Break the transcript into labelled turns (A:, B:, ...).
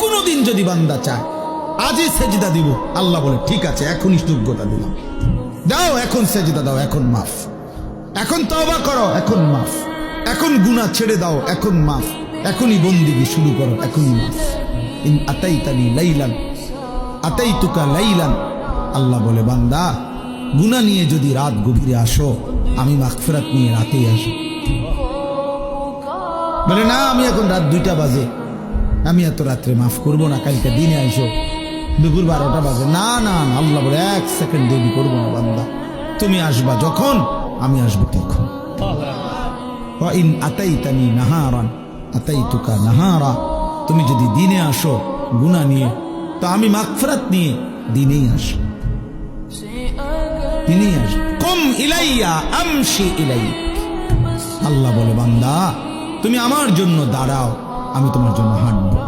A: কোনদিন যদি বান্দা চায় আজই সেজদা দিব, আল্লাহ বলে ঠিক আছে এখনই যোগ্যতা দিলাম, দাও এখন সেজদা দাও, এখন মাফ, এখন তওবা করো, এখন মাফ, এখন গুনাহ ছেড়ে দাও, এখন মাফ, এখনই বন্দিগি শুরু করো, এখনই মাফ। ইন আতাইতানি লাইলান আতাইতুকা লাইলান, আল্লাহ বলে বান্দা গুনাহ নিয়ে যদি রাত গভীরে আসো, আমি মাগফিরাত নিয়ে রাতেই আসো। বলে না আমি এখন রাত 2টা বাজে, আমি এত রাত্রে মাফ করবো না, কালকে দিনে আইসো, দুপুর 12টা বাজে, না না না, আল্লাহ বলে 1 সেকেন্ড দেরি করবো না বান্দা, তুমি আসবা যখন আমি আসবো তখন। ওয়া ইন আতাইতানি নাহারান আতাইতুকা নাহারা, তুমি যদি দিনে আসো গুনাহ নিয়ে, তো আমি মাগফিরাত নিয়ে দিনেই আসো, দিনেই আসো। কুম ইলাইয়া আমশি ইলাইক, আল্লাহ বলে বান্দা তুমি আমার জন্য দাঁড়াও, আমি তোমার জন্য হাঁটবো।